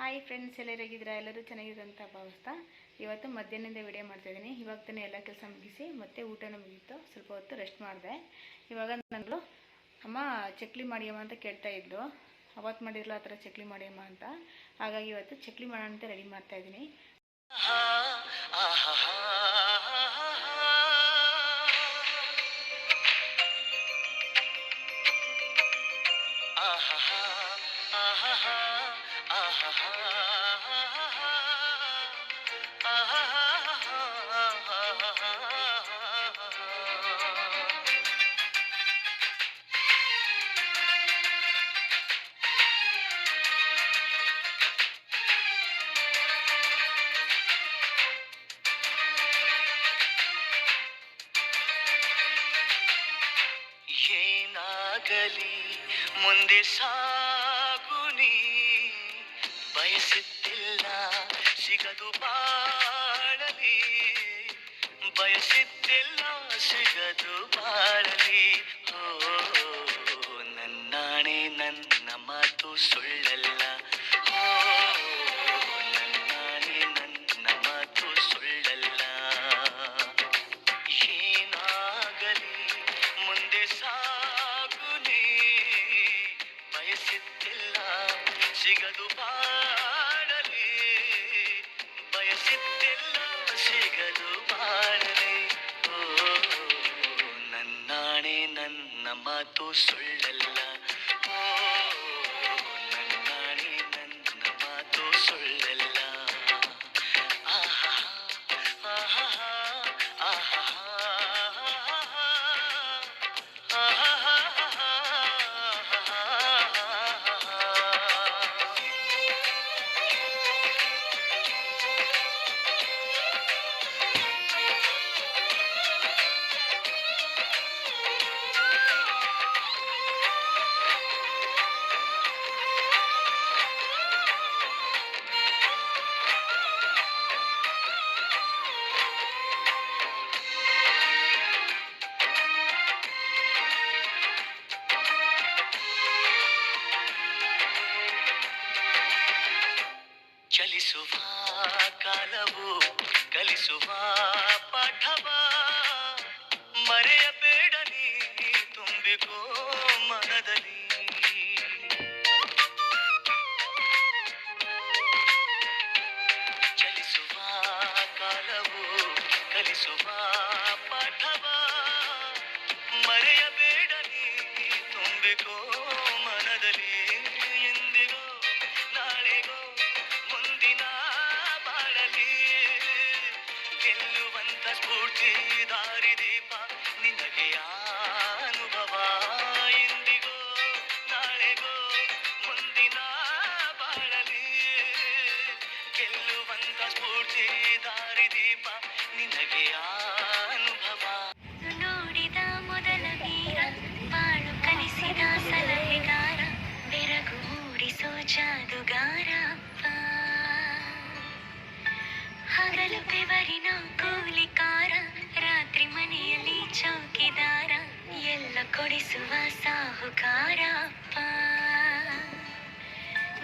Hi friends, ಎಲ್ಲರೂ ಹೇಗಿದ್ದೀರಾ? ಎಲ್ಲರೂ ಚೆನ್ನಾಗಿದ್ರು ಅಂತ ಭಾವಿಸ್ತಾ ಇವತ್ತು ಮಧ್ಯಾಹ್ನದಿಂದ ವಿಡಿಯೋ ಮಾಡ್ತಾಯಿದ್ದೀನಿ. ಇವಾಗ ತಾನೇ ಎಲ್ಲ ಕೆಲಸ ಮುಗಿಸಿ ಮತ್ತೆ ಊಟನ ಮುಗೀತು. ಸ್ವಲ್ಪ ಹೊತ್ತು ರೆಸ್ಟ್ ಮಾಡಿದೆ. ಇವಾಗ ನಾನು ಅಮ್ಮ ಚಕ್ಲಿ ಮಾಡಿಯಮ್ಮ ಅಂತ ಕೇಳ್ತಾ ಇದ್ಲು. ಅವತ್ತು ಮಾಡಿರಲ್ಲ ಆ ಥರ ಚಕ್ಲಿ ಮಾಡಿಯಮ್ಮ ಅಂತ. ಹಾಗಾಗಿ ಇವತ್ತು ಚಕ್ಲಿ ಮಾಡೋಣ ಅಂತ ರೆಡಿ ಮಾಡ್ತಾಯಿದ್ದೀನಿ. ಏನಾಗಲಿ ಮುಂದೆ ಸಾಗುನಿ, ಬಯಸಿದ್ದಿಲ್ಲ ಸಿಗದು ಬಾಳಲಿ, ಬಯಸಿದ್ದಿಲ್ಲ ಸಿಗದು ಬಾಳಲಿ. ಓ ನನ್ನಾಣೆ ನನ್ನ ಮಾತು ಸುಳ್ಳಲ್ಲ, ಓ ನನ್ನಾಣೆ ನನ್ನ ಮಾತು ಸುಳ್ಳಲ್ಲ. ಏನಾಗಲಿ ಮುಂದೆ ಸಾಗುನಿ, ಬಯಸಿದ್ದಿಲ್ಲ ಸಿಗದು ಬಾಳಲಿ, ಬಯಸಿದ್ದಿಲ್ಲ ಸಿಗದು ಬಾಳಲಿ. ಓ ನನ್ನಾಣೆ ನನ್ನ ಮಾತು ಸುಳ್ಳಲ್ಲ, ಓ ನನ್ನಾಣೆ ನನ್ನ ಮಾತು ಸುಳ್ಳಲ್ಲ. ಆಹಾ ಆಹಾ ಆಹಾ ಚಲಿಸುವ ಕಾಲವು ಕಲಿಸುವ ಪಾಠವ ಮರೆಯಬೇಡ ನೀ ತುಂಬಿಕೋ ಮನದಲ್ಲಿ. ಚಲಿಸುವ ಕಾಲವು ಕಲಿಸುವ ಪಾಠವ ಮರೆಯಬೇಡ ನೀ ತುಂಬಿಕೋ ಮನದಲ್ಲಿ. ಎಂದಿಗೋ ನಾಳೆಗೋ ಮುಂದಿನ ಬಾಳಲಿ ಗೆಲ್ಲುವಂತ ಸ್ಫೂರ್ತಿ ದಾರಿದೀಪ ನಿನಗೆ ಅನುಭವ. ಎಂದಿಗೋ ನಾಳೆಗೋ ಮುಂದಿನ ಬಾಳಲಿ ಗೆಲ್ಲುವಂತ ಸ್ಫೂರ್ತಿ ದಾರಿದೀಪ ನಿನಗೆ ಅನುಭವ. ನೋಡಿದ ಮೊದಲ ವೀರ, ಬಾಳು ಕಲಿಸಿದ ಸಲಹೆಗಾರ, ಬೆರಗು ಮೂಡಿಸೋ ಜಾದುಗಾರ ಅಪ್ಪ. ಹಗಲು ಬೆವರಿನ ಕೂಲಿಕಾರ, ರಾತ್ರಿ ಮನೆಯಲ್ಲಿ ಚೌಕಿದಾರ, ಎಲ್ಲ ಕೊಡಿಸುವ ಸಾಹುಕಾರ ಅಪ್ಪ.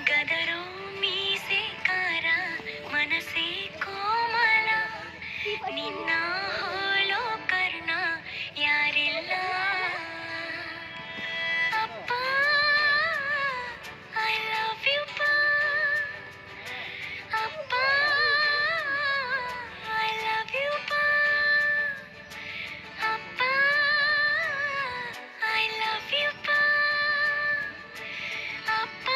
ಗದರೋ ಮೀಸೆಕಾರ, ಮನಸ್ಸೇ ಕೋಮಲ, ನಿನ್ನ ಹೋಲೋ ಕರ್ಣ ಯಾರಿಲ್ಲ ಅಪ್ಪ. ಐ ಲವ್ ಯು ಅಪ್ಪ, ಐ ಲವ್ ಯು ಅಪ್ಪ, ಐ ಲವ್ ಯು ಅಪ್ಪ,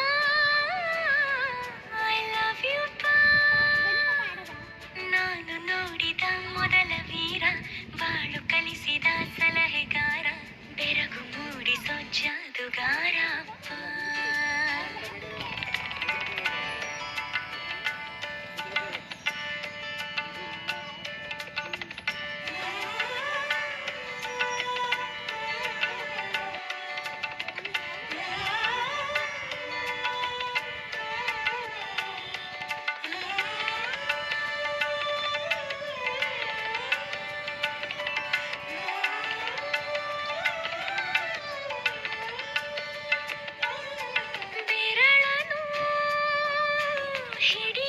ಹಿಡಿ